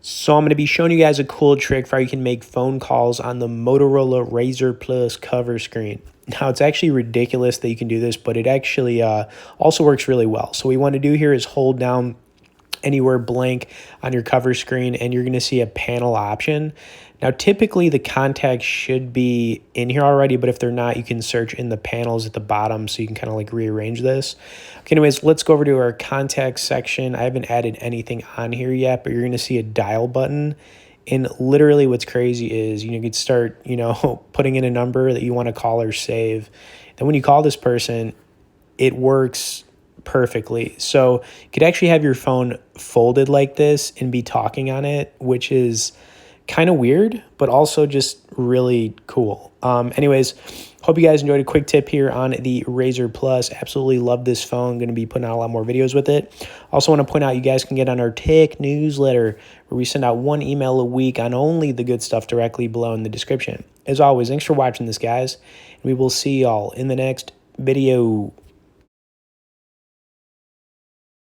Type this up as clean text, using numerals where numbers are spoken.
So I'm going to be showing you guys a cool trick for how you can make phone calls on the Motorola Razr Plus cover screen. Now, it's actually ridiculous that you can do this, but it actually also works really well. So what you want to do here is hold down anywhere blank on your cover screen, and you're going to see a panel option. Now, typically the contacts should be in here already, but if they're not, you can search in the panels at the bottom so you can kind of like rearrange this. Okay, anyways, let's go over to our contacts section. I haven't added anything on here yet, but you're going to see a dial button. And literally what's crazy is, you could start, putting in a number that you want to call or save. Then when you call this person, it works perfectly. So you could actually have your phone folded like this and be talking on it, which is kind of weird, but also just really cool. Anyways, hope you guys enjoyed a quick tip here on the Razr Plus. Absolutely love this phone. Going to be putting out a lot more videos with it. Also want to point out you guys can get on our tech newsletter where we send out one email a week on only the good stuff directly below in the description. As always, thanks for watching this, guys. And we will see y'all in the next video.